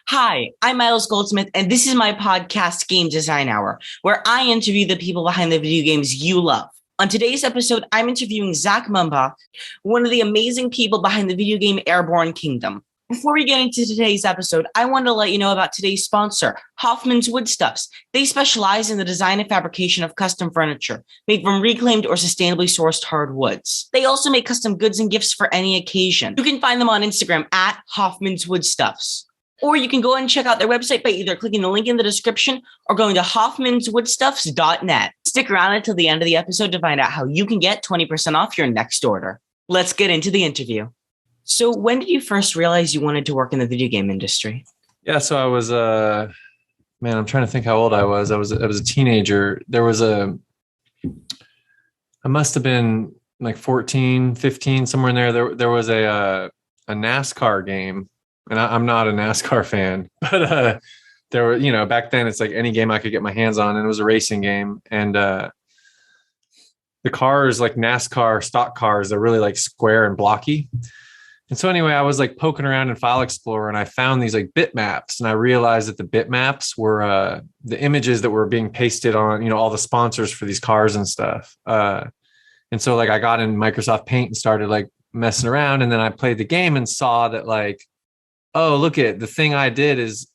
Hi, I'm Miles Goldsmith, and this is my podcast, Game Design Hour, where I interview the people behind the video games you love. On today's episode, I'm interviewing Zach Mumbach, one of the amazing people behind the video game Airborne Kingdom. Before we get into today's episode, I want to let you know about today's sponsor, Hoffman's Woodstuffs. They specialize in the design and fabrication of custom furniture made from reclaimed or sustainably sourced hardwoods. They also make custom goods and gifts for any occasion. You can find them on Instagram at Hoffman's Woodstuffs. Or you can go and check out their website by either clicking the link in the description or going to hoffmanswoodstuffs.net. Stick around until the end of the episode to find out how you can get 20% off your next order. Let's get into the interview. So when did you first realize you wanted to work in the video game industry? Yeah, so I was I'm trying to think how old I was. I was a teenager. I must have been like 14, 15, somewhere in there. There was a NASCAR game. And I'm not a NASCAR fan, but there were, back then it's like any game I could get my hands on, and it was a racing game. And the cars, like NASCAR stock cars, they're really like square and blocky. And so anyway, I was like poking around in File Explorer, and I found these like bitmaps, and I realized that the bitmaps were the images that were being pasted on, all the sponsors for these cars and stuff. And so like I got in Microsoft Paint and started like messing around, and then I played the game and saw that like, oh, look at the thing I did is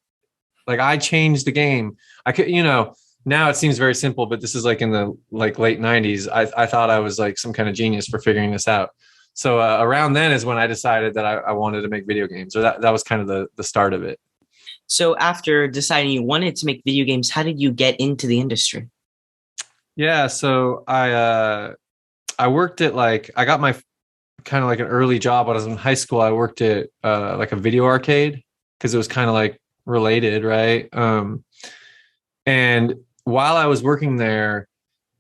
like I changed the game. I could, now it seems very simple, but this is like in the like late 90s. I thought I was like some kind of genius for figuring this out. So around then is when I decided that I wanted to make video games, or that was kind of the start of it. So after deciding you wanted to make video games, how did you get into the industry? Yeah, so I worked at I got my kind of like an early job when I was in high school. I worked at like a video arcade because it was kind of like related, right? And while I was working there,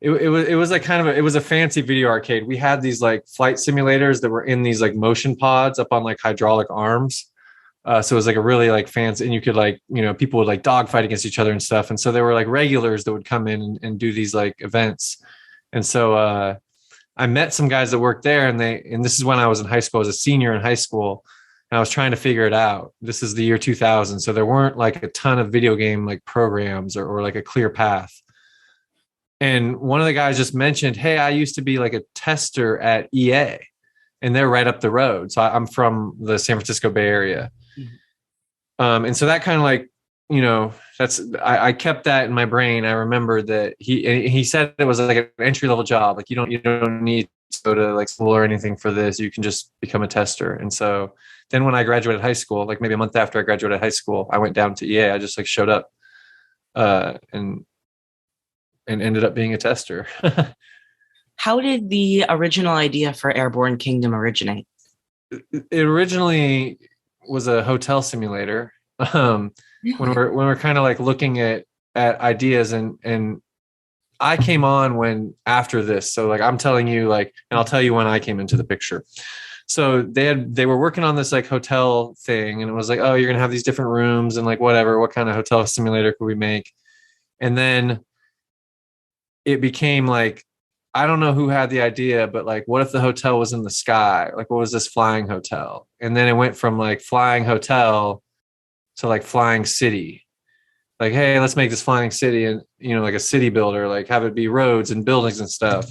it was like it was a fancy video arcade. We had these like flight simulators that were in these like motion pods up on like hydraulic arms. So it was like a really like fancy, and you could like, people would like dogfight against each other and stuff. And so there were like regulars that would come in and do these like events. And so I met some guys that worked there, and this is when I was in high school. I was a senior in high school, and I was trying to figure it out. This is the year 2000. So there weren't like a ton of video game like programs or like a clear path. And one of the guys just mentioned, hey, I used to be like a tester at EA, and they're right up the road. So I'm from the San Francisco Bay Area. Mm-hmm. And so that kind of like, I kept that in my brain. I remembered that he said it was like an entry level job. Like you don't need to go to like school or anything for this. You can just become a tester. And so then when I graduated high school, like maybe a month after I graduated high school, I went down to EA. I just like showed up and ended up being a tester. How did the original idea for Airborne Kingdom originate? It originally was a hotel simulator. When we're kind of like looking at ideas, and I came on after this. So like I'm telling you like, and I'll tell you when I came into the picture. So they were working on this like hotel thing, and it was like, oh, you're going to have these different rooms and like whatever, what kind of hotel simulator could we make? And then it became like, I don't know who had the idea, but like, what if the hotel was in the sky? Like, what was this flying hotel? And then it went from like flying hotel to like flying city. Like, hey, let's make this flying city, and like a city builder, like have it be roads and buildings and stuff.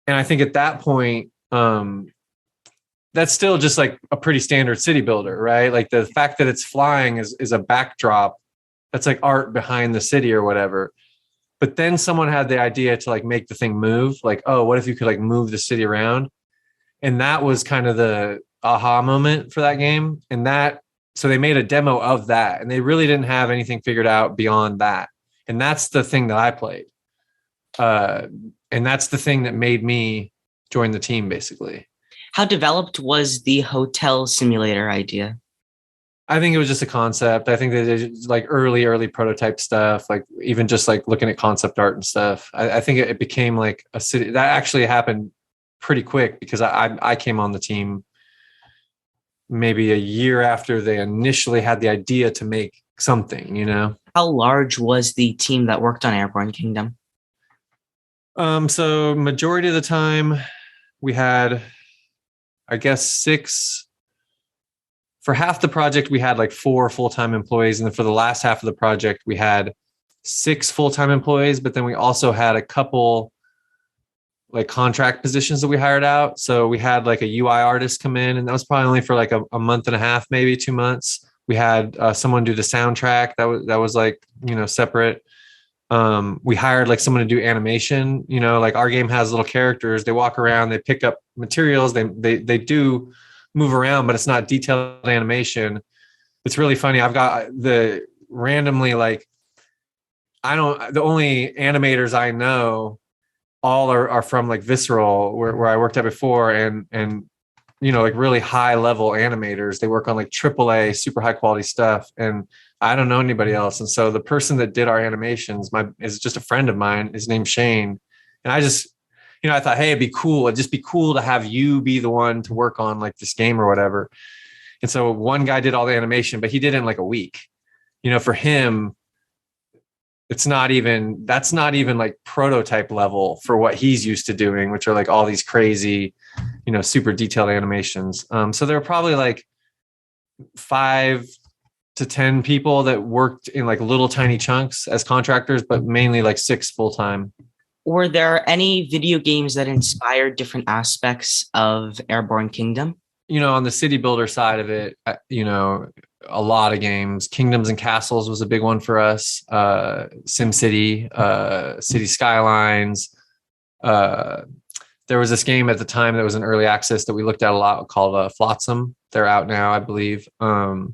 And I think at that point, that's still just like a pretty standard city builder, right? Like the fact that it's flying is a backdrop. That's like art behind the city or whatever. But then someone had the idea to like make the thing move. Like, oh, what if you could like move the city around? And that was kind of the aha moment for that game. So they made a demo of that, and they really didn't have anything figured out beyond that. And that's the thing that I played. And that's the thing that made me join the team, basically. How developed was the hotel simulator idea? I think it was just a concept. I think they did like early prototype stuff, like even just like looking at concept art and stuff. I think it became like a city. That actually happened pretty quick because I came on the team maybe a year after they initially had the idea to make something, How large was the team that worked on Airborne Kingdom? So majority of the time we had, I guess, 6 for half the project, we had like 4 full-time employees. And then for the last half of the project, we had 6 full-time employees, but then we also had a couple like contract positions that we hired out. So we had like a UI artist come in, and that was probably only for like a month and a half, maybe 2 months. We had someone do the soundtrack that was like, separate. We hired like someone to do animation, like our game has little characters. They walk around, they pick up materials, they do move around, but it's not detailed animation. It's really funny. I've got the randomly, like, the only animators I know all are from like Visceral, where I worked at before, and like really high level animators. They work on like AAA, super high quality stuff. And I don't know anybody else. And so the person that did our animations is just a friend of mine. His name's Shane. And I just, I thought, hey, it'd just be cool to have you be the one to work on like this game or whatever. And so one guy did all the animation, but he did it in like a week. For him, that's not even like prototype level for what he's used to doing, which are like all these crazy, super detailed animations. So there were probably like 5 to 10 people that worked in like little tiny chunks as contractors, but mainly like 6 full-time. Were there any video games that inspired different aspects of Airborne Kingdom? On the city builder side of it, a lot of games. Kingdoms and Castles was a big one for us. SimCity, City Skylines. There was this game at the time that was in early access that we looked at a lot called Flotsam. They're out now, I believe. And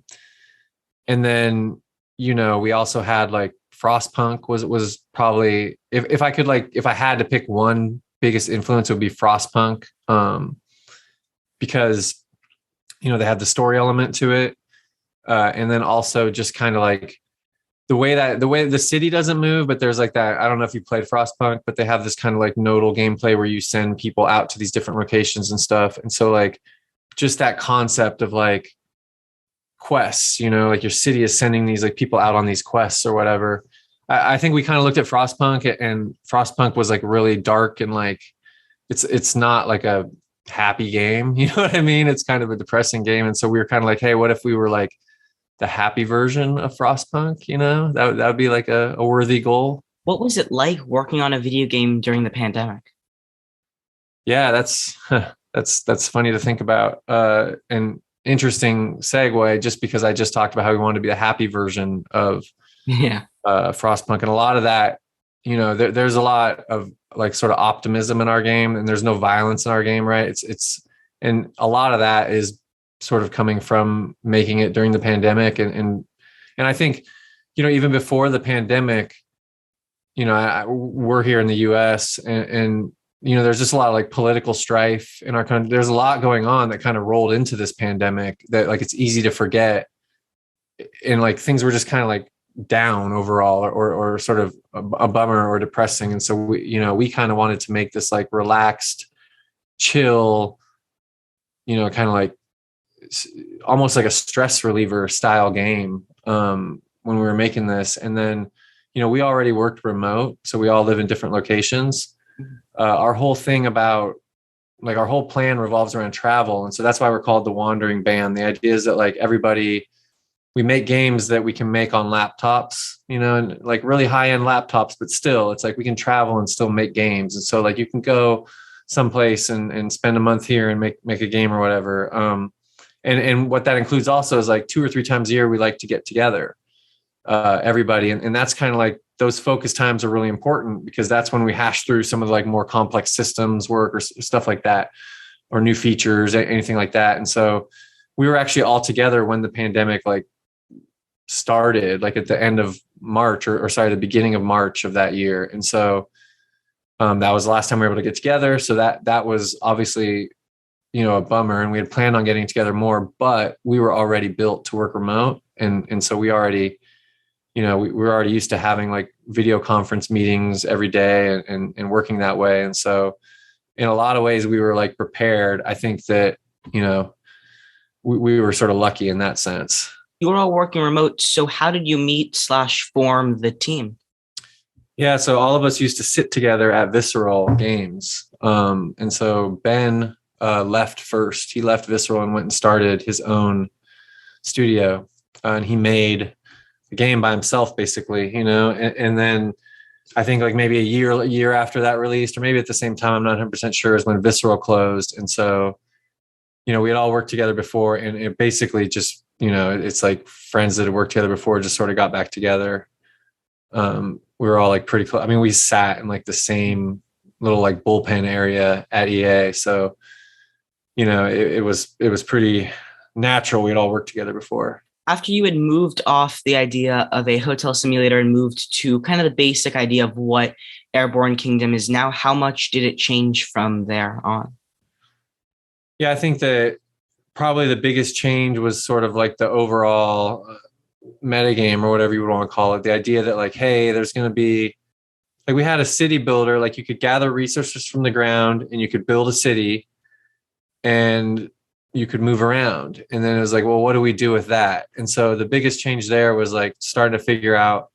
then, we also had like Frostpunk was probably, if I had to pick one biggest influence, it would be Frostpunk. Because, they have the story element to it. And then also just kind of like the way the city doesn't move, but there's like that. I don't know if you played Frostpunk, but they have this kind of like nodal gameplay where you send people out to these different locations and stuff. And so like just that concept of like quests, like your city is sending these like people out on these quests or whatever. I think we kind of looked at Frostpunk, and Frostpunk was like really dark, and like it's not like a happy game. You know what I mean? It's kind of a depressing game. And so we were kind of like, hey, what if we were like the happy version of Frostpunk? That would be like a worthy goal. What was it like working on a video game during the pandemic? Yeah, that's funny to think about. An interesting segue, just because I just talked about how we wanted to be a happy version of Frostpunk. And a lot of that, there's a lot of like sort of optimism in our game, and there's no violence in our game, right? And a lot of that is sort of coming from making it during the pandemic. And I think, even before the pandemic, we're here in the US, and there's just a lot of like political strife in our country. There's a lot going on that kind of rolled into this pandemic that like it's easy to forget. And like things were just kind of like down overall, or sort of a bummer or depressing. And so we kind of wanted to make this like relaxed, chill, kind of like almost like a stress reliever style game when we were making this. And then, we already worked remote, so we all live in different locations. Our whole thing about like our whole plan revolves around travel. And so that's why we're called the Wandering Band. The idea is that like we make games that we can make on laptops, and like really high end laptops, but still it's like we can travel and still make games. And so like you can go someplace and spend a month here and make a game or whatever. And what that includes also is like 2 or 3 times a year, we like to get together, everybody. And that's kind of like those focus times are really important, because that's when we hash through some of the like more complex systems work or stuff like that, or new features, anything like that. And so we were actually all together when the pandemic like started, like at the end of March or sorry, the beginning of March of that year. And so that was the last time we were able to get together. So that was obviously, a bummer, and we had planned on getting together more, but we were already built to work remote. And so we already, we were already used to having like video conference meetings every day and working that way. And so in a lot of ways we were like prepared. I think that, we were sort of lucky in that sense. You were all working remote. So how did you meet/form the team? Yeah. So all of us used to sit together at Visceral Games. And so Ben left first. He left Visceral and went and started his own studio, and he made the game by himself, basically, and then I think like maybe a year after that released, or maybe at the same time, I'm not 100% sure, is when Visceral closed. And so, we had all worked together before, and it basically just, it's like friends that had worked together before just sort of got back together. We were all like pretty close. I mean, we sat in like the same little like bullpen area at EA. So, it was pretty natural. We'd all worked together before. After you had moved off the idea of a hotel simulator and moved to kind of the basic idea of what Airborne Kingdom is now, how much did it change from there on? Yeah, I think that probably the biggest change was sort of like the overall metagame, or whatever you would want to call it. The idea that like, hey, there's going to be, like, we had a city builder, like you could gather resources from the ground and you could build a city and you could move around. And then it was like, well, what do we do with that? And so the biggest change there was like starting to figure out,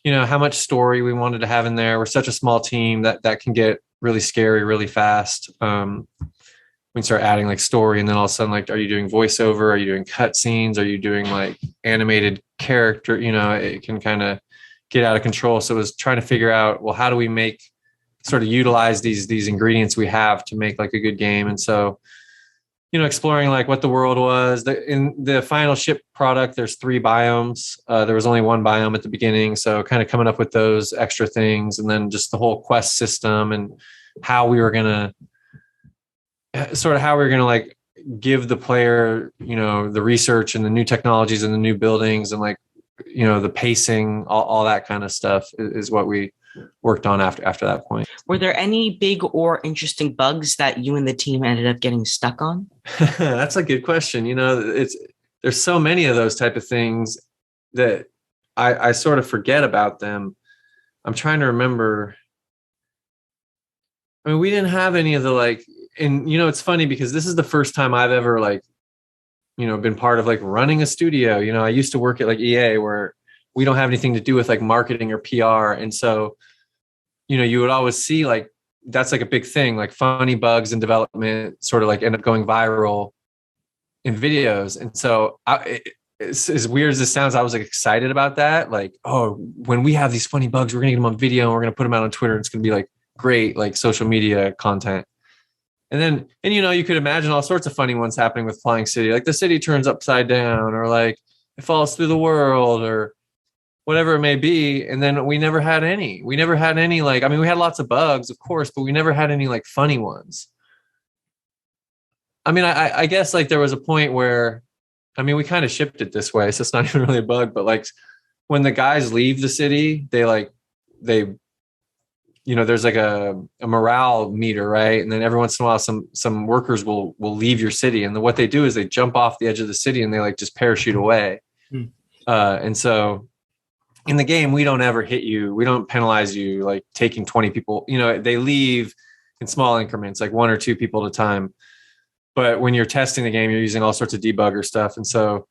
how much story we wanted to have in there. We're such a small team that can get really scary really fast. We start adding like story, and then all of a sudden, like, are you doing voiceover? Are you doing cutscenes? Are you doing like animated character? It can kind of get out of control. So it was trying to figure out, well, how do we sort of utilize these ingredients we have to make like a good game? And so, exploring like what the world was. In the final ship product, there's 3 biomes. There was only 1 biome at the beginning. So kind of coming up with those extra things, and then just the whole quest system and how we were going to like give the player, the research and the new technologies and the new buildings and like, the pacing, all that kind of stuff is what we worked on after that point. Were there any big or interesting bugs that you and the team ended up getting stuck on? That's a good question. There's so many of those type of things that I sort of forget about them. I'm trying to remember. I mean, we didn't have any of the like, and it's funny because this is the first time I've ever like, been part of like running a studio. I used to work at like EA, where we don't have anything to do with like marketing or PR. And so, you would always see like, that's like a big thing, like funny bugs in development sort of like end up going viral in videos. And so it's, as weird as this sounds, I was like excited about that. Like, oh, when we have these funny bugs, we're gonna get them on video and we're gonna put them out on Twitter. And it's gonna be like great, like social media content. And you could imagine all sorts of funny ones happening with Flying City. Like the city turns upside down, or like it falls through the world, or whatever it may be. And then we never had any like, I mean, we had lots of bugs, of course, but we never had any like funny ones. I mean, I guess like there was a point where, I mean, we kind of shipped it this way, so it's not even really a bug, but like when the guys leave the city, there's like a morale meter, right? And then every once in a while, some workers will leave your city. And what they do is they jump off the edge of the city and they like just parachute away. And so in the game, we don't ever hit you. We don't penalize you like taking 20 people. They leave in small increments, like 1 or 2 people at a time. But when you're testing the game, you're using all sorts of debugger stuff. And so,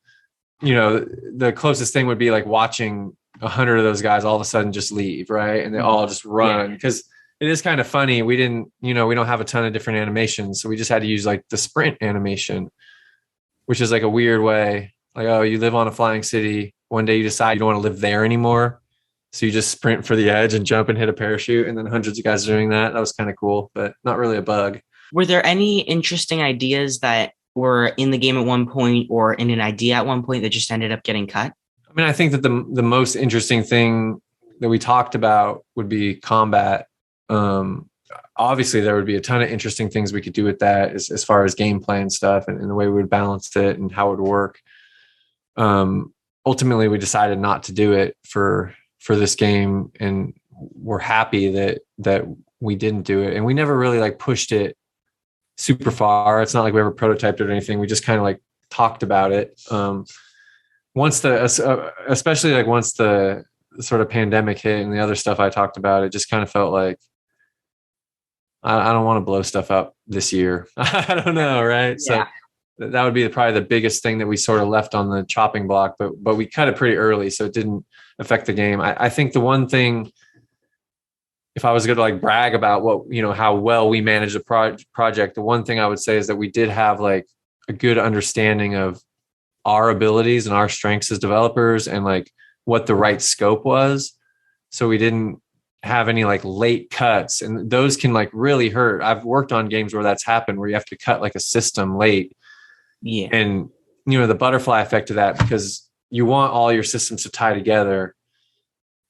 the closest thing would be like watching 100 of those guys all of a sudden just leave, right? And they all just run, because it is kind of funny. We didn't, we don't have a ton of different animations. So we just had to use like the sprint animation, which is like a weird way. Like, oh, you live on a flying city. One day you decide you don't want to live there anymore. So you just sprint for the edge and jump and hit a parachute. And then hundreds of guys are doing that. That was kind of cool, but not really a bug. Were there any interesting ideas that were in the game at one point, or in an idea at one point, that just ended up getting cut? I mean, I think that the most interesting thing that we talked about would be combat. Obviously, there would be a ton of interesting things we could do with that as far as gameplay and stuff, and the way we would balance it and how it would work. Ultimately, we decided not to do it for this game, and we're happy that we didn't do it. And we never really like pushed it super far. It's not like we ever prototyped it or anything. We just kind of like talked about it. Especially like once the sort of pandemic hit and the other stuff I talked about, it just kind of felt like, I don't want to blow stuff up this year. I don't know. Right. Yeah. So that would be probably the biggest thing that we sort of left on the chopping block, but we cut it pretty early, so it didn't affect the game. I think the one thing, if I was going to like brag about how well we managed the project, the one thing I would say is that we did have like a good understanding of our abilities and our strengths as developers and like what the right scope was. So we didn't have any like late cuts, and those can like really hurt. I've worked on games where that's happened, where you have to cut like a system late. Yeah. And, the butterfly effect of that, because you want all your systems to tie together.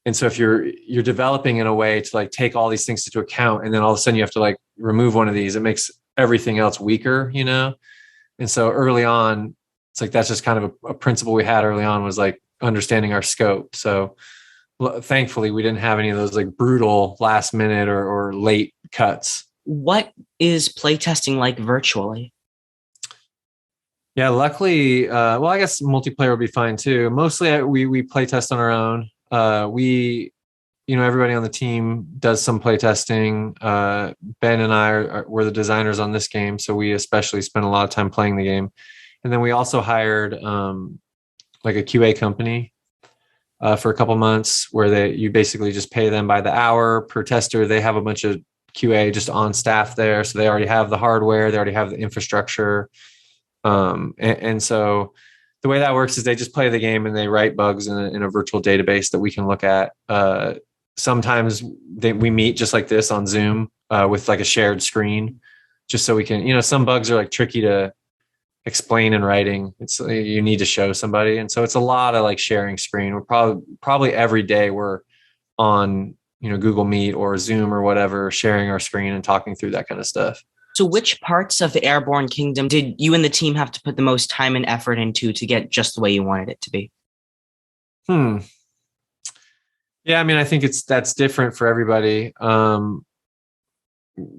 And so if you're developing in a way to like take all these things into account, and then all of a sudden you have to like remove one of these, it makes everything else weaker, And so early on, it's like, that's just kind of a principle we had early on, was like understanding our scope. So thankfully we didn't have any of those like brutal last minute or late cuts. What is playtesting like virtually? Yeah, luckily, well, I guess multiplayer would be fine too. Mostly we play test on our own. Everybody on the team does some play testing. Ben and I were the designers on this game, so we especially spent a lot of time playing the game. And then we also hired like a QA company for a couple months, where you basically just pay them by the hour per tester. They have a bunch of QA just on staff there, so they already have the hardware, they already have the infrastructure. And so the way that works is they just play the game and they write bugs in a virtual database that we can look at. Sometimes we meet just like this on Zoom with like a shared screen, just so we can, some bugs are like tricky to explain in writing. It's you need to show somebody. And so it's a lot of like sharing screen. We're probably every day we're on, Google Meet or Zoom or whatever, sharing our screen and talking through that kind of stuff. So which parts of the Airborne Kingdom did you and the team have to put the most time and effort into to get just the way you wanted it to be? Yeah, I think that's different for everybody.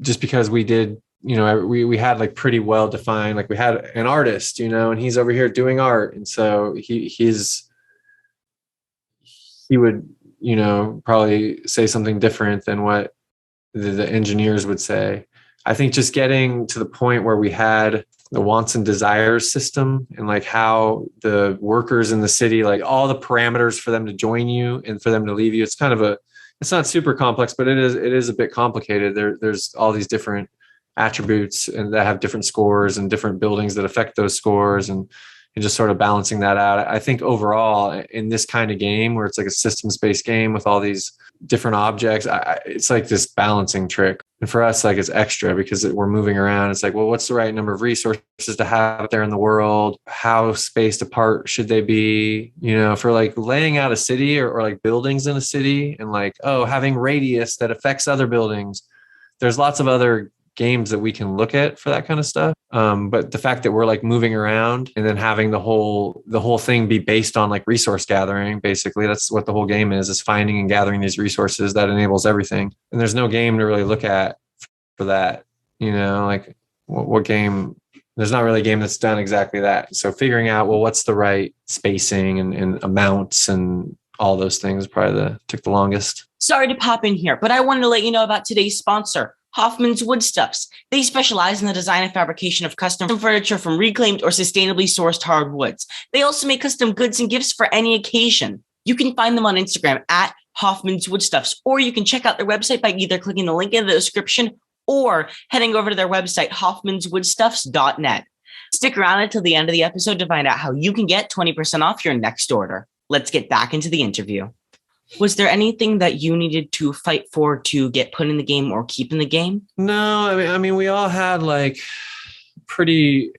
Just because we did, we had like pretty well defined, like we had an artist, and he's over here doing art. And so he would, probably say something different than what the engineers would say. I think just getting to the point where we had the wants and desires system, and like how the workers in the city, like all the parameters for them to join you and for them to leave you. It's kind of it's not super complex, but it is a bit complicated. There's all these different attributes and that have different scores and different buildings that affect those scores, and just sort of balancing that out. I think overall in this kind of game, where it's like a systems-based game with all these different objects, it's like this balancing trick. And for us, like, it's extra because we're moving around. It's like, well, what's the right number of resources to have there in the world? How spaced apart should they be? For like laying out a city or like buildings in a city, and like, having radius that affects other buildings. There's lots of other games that we can look at for that kind of stuff. But the fact that we're like moving around and then having the whole thing be based on like resource gathering, basically that's what the whole game is finding and gathering these resources that enables everything. And there's no game to really look at for that, like what game, there's not really a game that's done exactly that. So figuring out, well, what's the right spacing and amounts and all those things probably took the longest. Sorry to pop in here, but I wanted to let you know about today's sponsor, Hoffman's Woodstuffs. They specialize in the design and fabrication of custom furniture from reclaimed or sustainably sourced hardwoods. They also make custom goods and gifts for any occasion. You can find them on Instagram at Hoffman's Woodstuffs, or you can check out their website by either clicking the link in the description or heading over to their website, hoffmanswoodstuffs.net. Stick around until the end of the episode to find out how you can get 20% off your next order. Let's get back into the interview. Was there anything that you needed to fight for to get put in the game or keep in the game? No, I mean, we all had like pretty,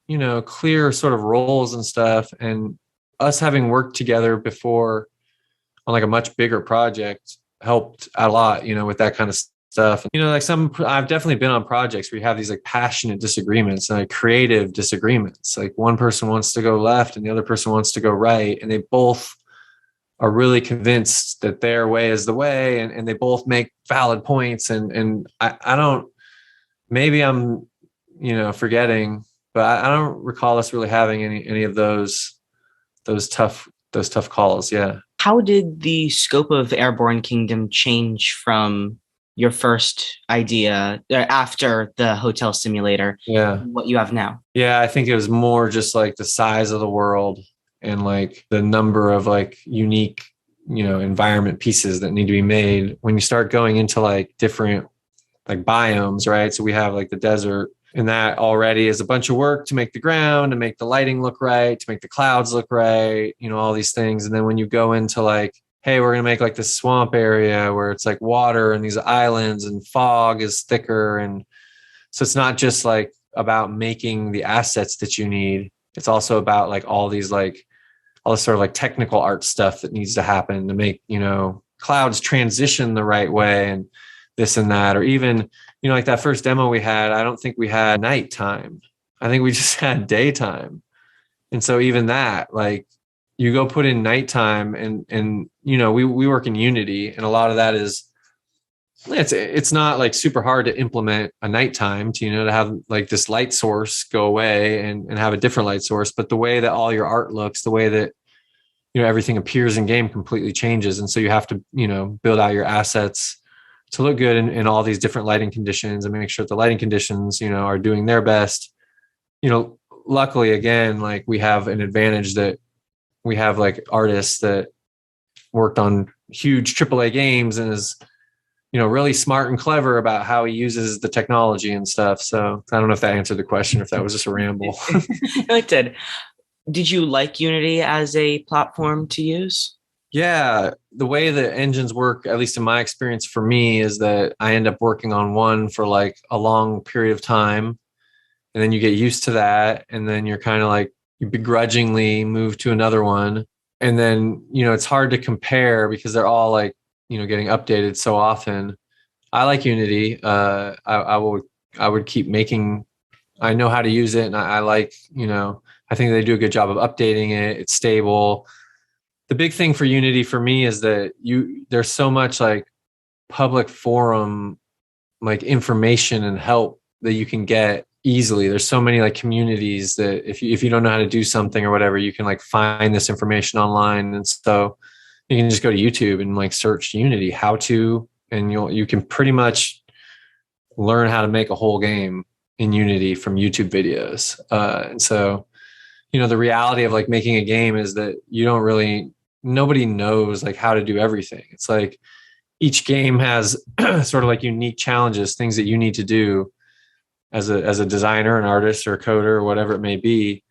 clear sort of roles and stuff. And us having worked together before on like a much bigger project helped a lot, with that kind of stuff. I've definitely been on projects where you have these like passionate disagreements and like creative disagreements. Like one person wants to go left and the other person wants to go right. And they both are really convinced that their way is the way, and they both make valid points. And I don't, maybe I'm, forgetting, but I don't recall us really having any of those tough calls. Yeah. How did the scope of Airborne Kingdom change from your first idea after the hotel simulator? Yeah. What you have now? Yeah. I think it was more just like the size of the world and like the number of like unique, environment pieces that need to be made when you start going into like different like biomes, right? So we have like the desert, And that already is a bunch of work to make the ground, to make the lighting look right, to make the clouds look right, all these things. And then when you go into like, hey, we're going to make like this swamp area where it's like water and these islands and fog is thicker. And so it's not just like about making the assets that you need. It's also about like all this sort of like technical art stuff that needs to happen to make, clouds transition the right way and this and that. Or even, like that first demo we had, I don't think we had nighttime. I think we just had daytime. And so even that, like you go put in nighttime and we work in Unity, and a lot of that is, it's not like super hard to implement a nighttime to have like this light source go away and have a different light source. But the way that all your art looks, the way that, everything appears in game completely changes. And so you have to, build out your assets to look good in all these different lighting conditions and make sure that the lighting conditions, are doing their best. Luckily, again, like we have an advantage that we have like artists that worked on huge AAA games and is, really smart and clever about how he uses the technology and stuff. So I don't know if that answered the question, if that was just a ramble. No, it did. Did you like Unity as a platform to use? Yeah, the way the engines work, at least in my experience for me, is that I end up working on one for like a long period of time. And then you get used to that. And then you're kind of like, you begrudgingly move to another one. And then, it's hard to compare because they're all like, getting updated so often. I like Unity. I would keep making, I know how to use it. And I like, I think they do a good job of updating it. It's stable. The big thing for Unity for me is that there's so much like public forum, like information and help that you can get easily. There's so many like communities that if you don't know how to do something or whatever, you can like find this information online. And so you can just go to YouTube and like search Unity how to, and you can pretty much learn how to make a whole game in Unity from YouTube videos. And so, the reality of like making a game is that nobody knows like how to do everything. It's like each game has sort of like unique challenges, things that you need to do as a designer, an artist, or a coder, or whatever it may be.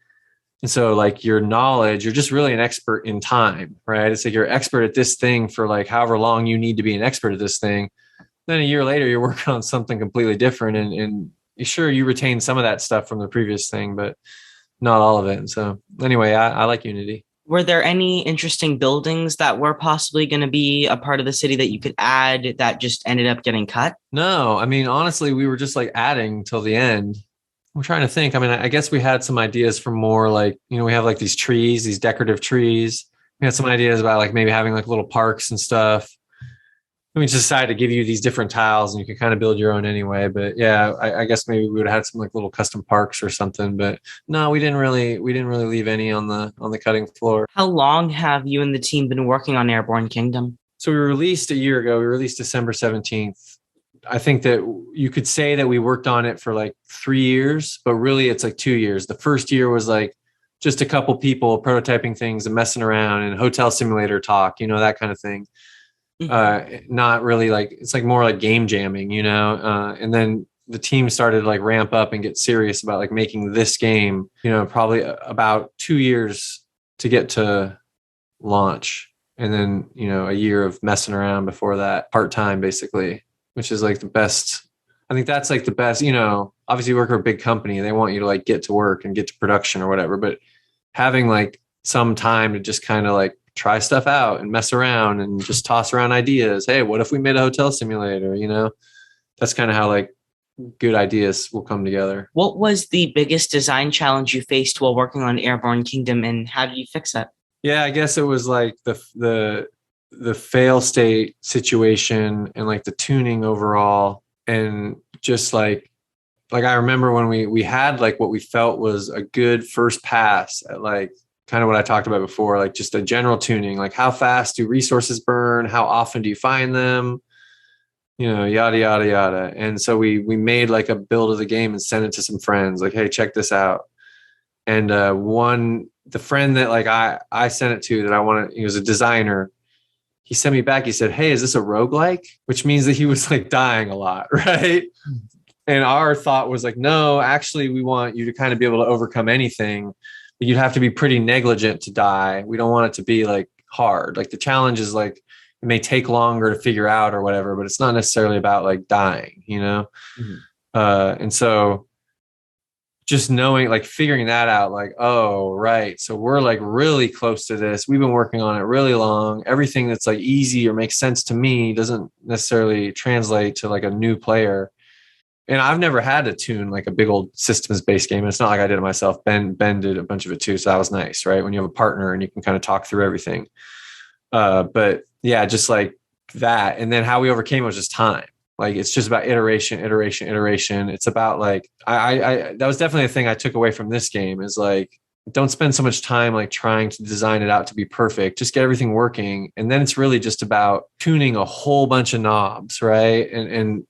And so like your knowledge, you're just really an expert in time, right? It's like you're an expert at this thing for like however long you need to be an expert at this thing. Then a year later, you're working on something completely different. And sure, you retain some of that stuff from the previous thing, but not all of it. And so anyway, I like Unity. Were there any interesting buildings that were possibly going to be a part of the city that you could add that just ended up getting cut? No, I mean, honestly, we were just like adding till the end. I'm trying to think. I mean, I guess we had some ideas for more like, we have like these trees, these decorative trees. We had some ideas about like maybe having like little parks and stuff. And we just decided to give you these different tiles and you can kind of build your own anyway. But yeah, I guess maybe we would have had some like little custom parks or something. But no, we didn't really leave any on the cutting floor. How long have you and the team been working on Airborne Kingdom? So we released a year ago. We released December 17th. I think that you could say that we worked on it for like 3 years, but really it's like 2 years. The first year was like just a couple people prototyping things and messing around and hotel simulator talk, that kind of thing. Not really like, it's like more like game jamming, and then the team started to like ramp up and get serious about like making this game, probably about 2 years to get to launch. And then, a year of messing around before that, part-time basically, which is like the best. I think that's like the best, obviously you work for a big company and they want you to like get to work and get to production or whatever, but having like some time to just kind of like try stuff out and mess around and just toss around ideas. Hey, what if we made a hotel simulator? That's kind of how like good ideas will come together. What was the biggest design challenge you faced while working on Airborne Kingdom, and how did you fix it? Yeah, I guess it was like the fail state situation and like the tuning overall, and just like I remember when we had like what we felt was a good first pass at like kind of what I talked about before, like just a general tuning, like how fast do resources burn? How often do you find them? Yada, yada, yada. And so we made like a build of the game and sent it to some friends like, hey, check this out. And the friend that like I sent it to that he was a designer. He sent me back. He said, hey, is this a roguelike? Which means that he was like dying a lot. Right. And our thought was like, no, actually, we want you to kind of be able to overcome anything, but you'd have to be pretty negligent to die. We don't want it to be like hard. Like the challenge is like, it may take longer to figure out or whatever, but it's not necessarily about like dying, you know? Mhm. And so just knowing, like figuring that out, like, oh, right. So we're like really close to this. We've been working on it really long. Everything that's like easy or makes sense to me doesn't necessarily translate to like a new player. And I've never had to tune like a big old systems based game. It's not like I did it myself. Ben did a bunch of it too. So that was nice, right? When you have a partner and you can kind of talk through everything. But yeah, just like that. And then how we overcame it was just time. Like it's just about iteration. It's about like I that was definitely a thing I took away from this game is like, don't spend so much time like trying to design it out to be perfect. Just get everything working. And then it's really just about tuning a whole bunch of knobs, right? And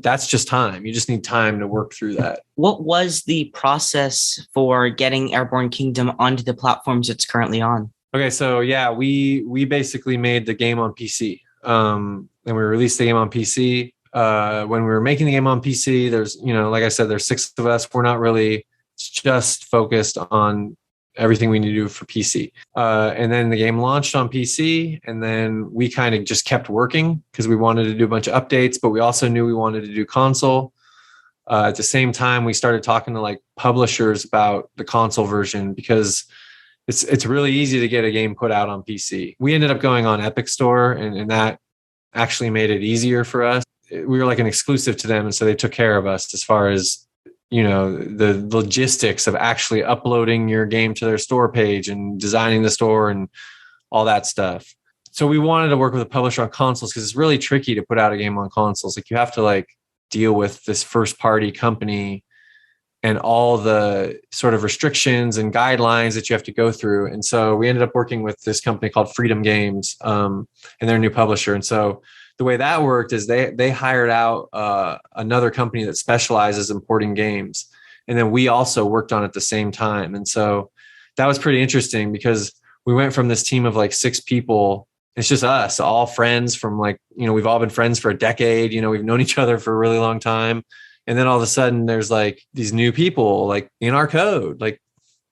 that's just time. You just need time to work through that. What was the process for getting Airborne Kingdom onto the platforms it's currently on? Okay, so yeah, we basically made the game on PC. And we released the game on PC. When we were making the game on PC, there's, like I said, there's 6 of us. We're not really just focused on everything we need to do for PC. And then the game launched on PC, and then we kind of just kept working because we wanted to do a bunch of updates, but we also knew we wanted to do console. At the same time, we started talking to like publishers about the console version because it's really easy to get a game put out on PC. We ended up going on Epic Store, and that actually made it easier for us. We were like an exclusive to them, and so they took care of us as far as the logistics of actually uploading your game to their store page and designing the store and all that stuff. So we wanted to work with a publisher on consoles because it's really tricky to put out a game on consoles. Like you have to like deal with this first party company and all the sort of restrictions and guidelines that you have to go through. And so we ended up working with this company called Freedom Games, and their new publisher. And so the way that worked is they hired out another company that specializes in porting games. And then we also worked on it at the same time. And so that was pretty interesting because we went from this team of like 6 people. It's just us, all friends from like, we've all been friends for a decade. We've known each other for a really long time. And then all of a sudden there's like these new people like in our code, like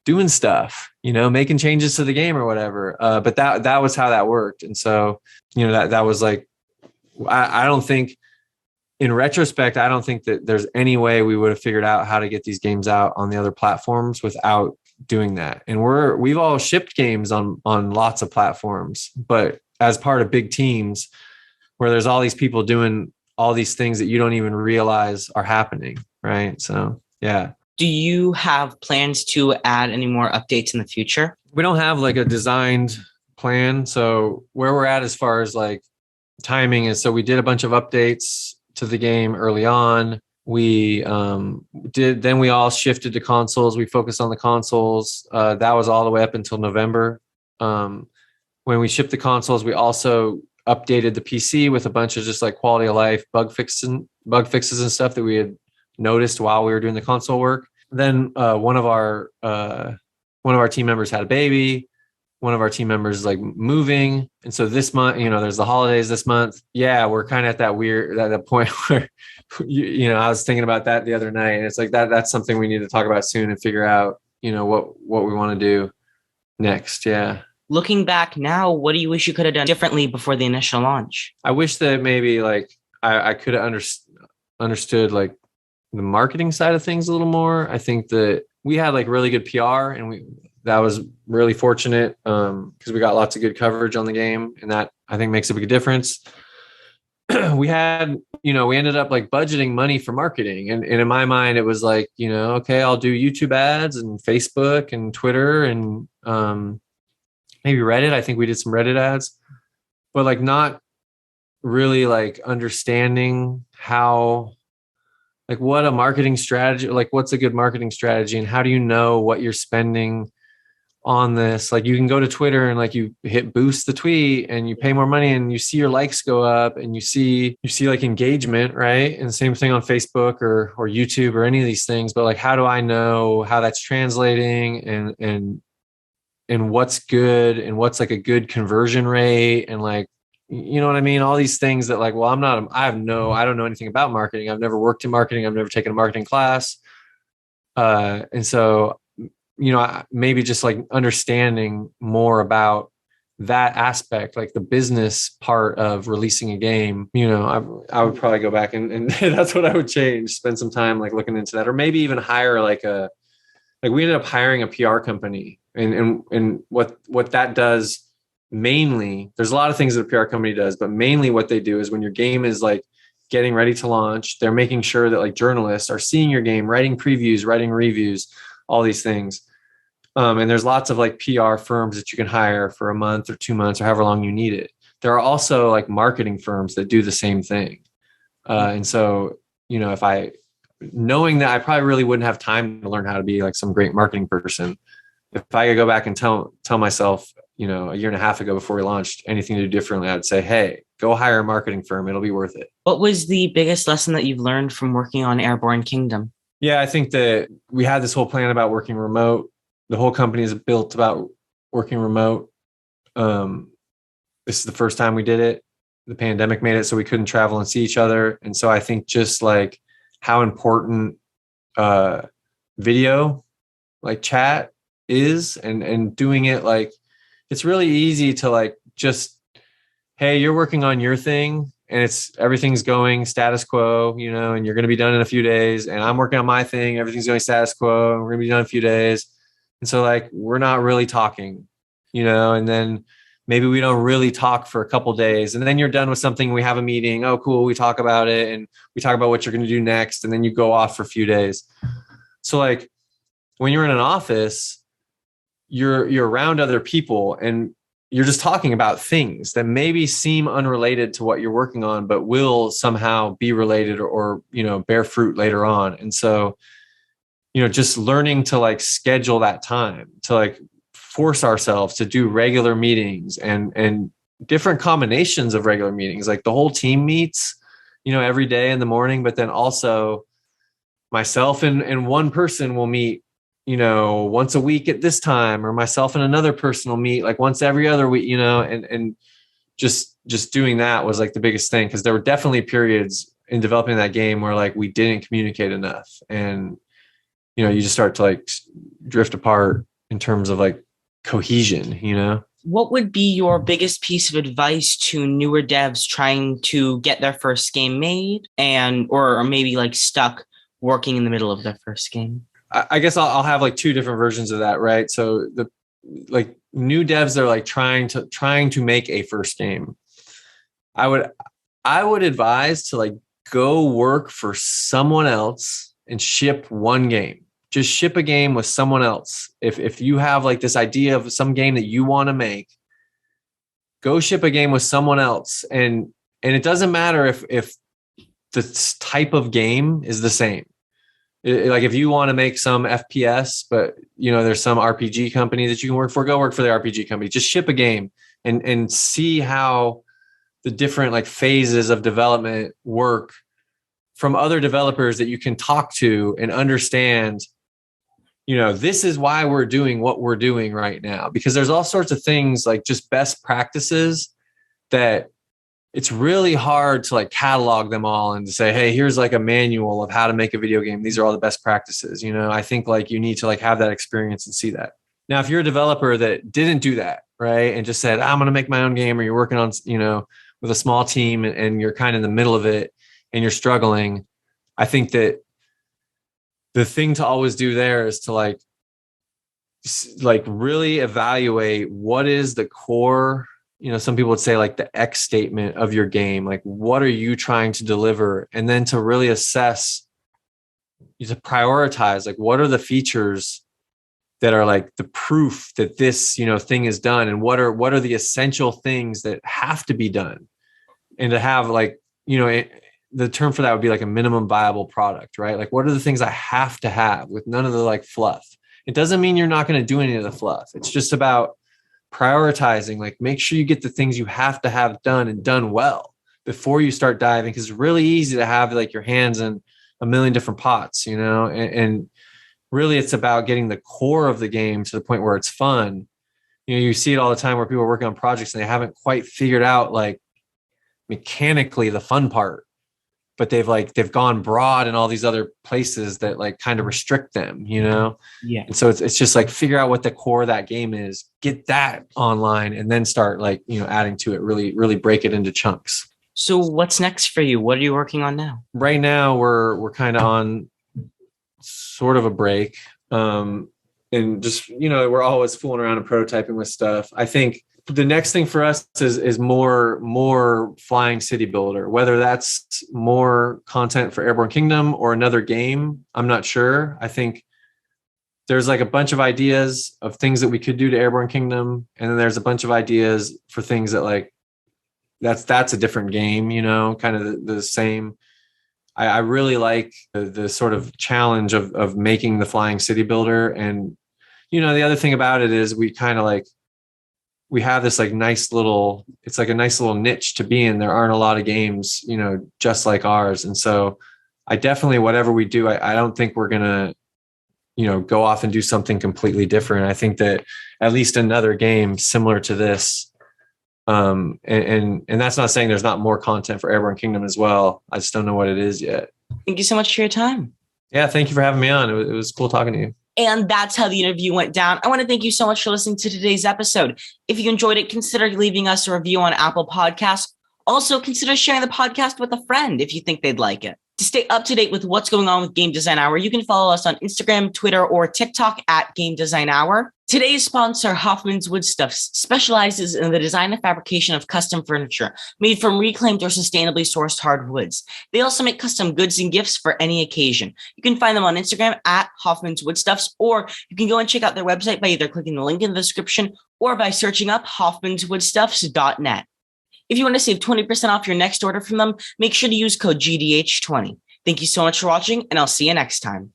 doing stuff, making changes to the game or whatever. But that was how that worked. And so, that was like, I don't think in retrospect, I don't think that there's any way we would have figured out how to get these games out on the other platforms without doing that. And we've all shipped games on lots of platforms, but as part of big teams where there's all these people doing all these things that you don't even realize are happening. Right. So, yeah. Do you have plans to add any more updates in the future? We don't have like a designed plan. So where we're at as far as like timing is, so we did a bunch of updates to the game early on. We then we all shifted to consoles. We focused on the consoles. That was all the way up until November. When we shipped the consoles, we also updated the PC with a bunch of just like quality of life bug fixes and stuff that we had noticed while we were doing the console work. Then one of our team members had a baby. One of our team members is like moving. And so this month, there's the holidays this month. Yeah, we're kind of at that point where, I was thinking about that the other night. And it's like that's something we need to talk about soon and figure out, what we want to do next. Yeah. Looking back now, what do you wish you could have done differently before the initial launch? I wish that maybe like I could have understood like the marketing side of things a little more. I think that we had like really good PR, and that was really fortunate because we got lots of good coverage on the game, and that I think makes a big difference. We ended up like budgeting money for marketing, and in my mind it was like, okay, I'll do YouTube ads and Facebook and Twitter and maybe Reddit. I think we did some Reddit ads, but like not really like understanding how, like what a marketing strategy, like what's a good marketing strategy and how do you know what you're spending on this? Like you can go to Twitter and like you hit boost the tweet and you pay more money and you see your likes go up and you see like engagement, right? And same thing on Facebook or YouTube or any of these things. But like, how do I know how that's translating and what's good and what's like a good conversion rate and like you know what I mean? All these things that like, well, I don't know anything about marketing. I've never worked in marketing. I've never taken a marketing class. And so, maybe just like understanding more about that aspect, like the business part of releasing a game, I would probably go back and that's what I would change, spend some time like looking into that, or maybe even hire like we ended up hiring a PR company, and what that does mainly, there's a lot of things that a PR company does, but mainly what they do is when your game is like getting ready to launch, they're making sure that like journalists are seeing your game, writing previews, writing reviews, all these things. And there's lots of like PR firms that you can hire for a month or 2 months or however long you need it. There are also like marketing firms that do the same thing. And so, knowing that I probably really wouldn't have time to learn how to be like some great marketing person, if I could go back and tell myself, a year and a half ago before we launched anything to do differently, I'd say, hey, go hire a marketing firm. It'll be worth it. What was the biggest lesson that you've learned from working on Airborne Kingdom? Yeah, I think that we had this whole plan about working remote. The whole company is built about working remote. This is the first time we did it. The pandemic made it so we couldn't travel and see each other. And so I think just like how important video, like chat is, and doing it, like it's really easy to like just, hey, you're working on your thing and everything's going status quo, and you're going to be done in a few days. And I'm working on my thing. Everything's going status quo. And we're going to be done in a few days. And so like, we're not really talking, and then maybe we don't really talk for a couple days, and then you're done with something. We have a meeting. Oh, cool. We talk about it and we talk about what you're going to do next. And then you go off for a few days. So like when you're in an office, you're around other people and you're just talking about things that maybe seem unrelated to what you're working on, but will somehow be related or bear fruit later on. And so, just learning to like schedule that time, to like force ourselves to do regular meetings and different combinations of regular meetings. Like the whole team meets, every day in the morning, but then also myself and one person will meet, once a week at this time, or myself and another person will meet like once every other week, and just doing that was like the biggest thing. Cause there were definitely periods in developing that game where like we didn't communicate enough, and you just start to like drift apart in terms of like cohesion, What would be your biggest piece of advice to newer devs trying to get their first game made or maybe like stuck working in the middle of their first game? I guess I'll have like two different versions of that, right? So the like new devs that are like trying to make a first game, I would advise to like go work for someone else and ship one game. Just ship a game with someone else. If you have like this idea of some game that you want to make, go ship a game with someone else. And it doesn't matter if the type of game is the same. Like if you want to make some FPS, but there's some RPG company that you can work for, go work for the RPG company. Just ship a game and see how the different like phases of development work from other developers that you can talk to and understand, this is why we're doing what we're doing right now. Because there's all sorts of things like just best practices that it's really hard to like catalog them all and to say, hey, here's like a manual of how to make a video game. These are all the best practices. I think like you need to like have that experience and see that. Now, if you're a developer that didn't do that, right, and just said, I'm going to make my own game, or you're working on, with a small team and you're kind of in the middle of it and you're struggling, I think that the thing to always do there is to like really evaluate what is the core, some people would say like the X statement of your game. Like, what are you trying to deliver? And then to really assess, to prioritize, like, what are the features that are like the proof that this, thing is done? And what are the essential things that have to be done? And to have like, the term for that would be like a minimum viable product, right? Like, what are the things I have to have with none of the like fluff? It doesn't mean you're not going to do any of the fluff. It's just about prioritizing, like make sure you get the things you have to have done and done well before you start diving. Cause it's really easy to have like your hands in a million different pots, and really it's about getting the core of the game to the point where it's fun. You see it all the time where people are working on projects and they haven't quite figured out like mechanically the fun part, but they've gone broad in all these other places that like kind of restrict them, you know? Yeah. And so it's just like figure out what the core of that game is, get that online, and then start like, you know, adding to it, really break it into chunks. So what's next for you? What are you working on now? Right now we're kind of on sort of a break. And just, you know, we're always fooling around and prototyping with stuff. I think the next thing for us is more flying city builder, whether that's more content for Airborne Kingdom or another game. I'm not sure. I think there's like a bunch of ideas of things that we could do to Airborne Kingdom. And then there's a bunch of ideas for things that like, that's a different game, you know, kind of the same. I really like the sort of challenge of making the flying city builder. And, you know, the other thing about it is we kind of like, we have this like it's like a nice little niche to be in. There aren't a lot of games, you know, just like ours. And so I definitely, whatever we do, I don't think we're going to, you know, go off and do something completely different. I think that at least another game similar to this, and that's not saying there's not more content for Airborne Kingdom as well. I just don't know what it is yet. Thank you so much for your time. Yeah, thank you for having me on. It was cool talking to you. And that's how the interview went down. I want to thank you so much for listening to today's episode. If you enjoyed it, consider leaving us a review on Apple Podcasts. Also, consider sharing the podcast with a friend if you think they'd like it. To stay up to date with what's going on with Game Design Hour, you can follow us on Instagram, Twitter, or TikTok at Game Design Hour. Today's sponsor, Hoffman's Woodstuffs, specializes in the design and fabrication of custom furniture made from reclaimed or sustainably sourced hardwoods. They also make custom goods and gifts for any occasion. You can find them on Instagram at Hoffman's Woodstuffs, or you can go and check out their website by either clicking the link in the description or by searching up hoffmanswoodstuffs.net. If you want to save 20% off your next order from them, make sure to use code GDH20. Thank you so much for watching, and I'll see you next time.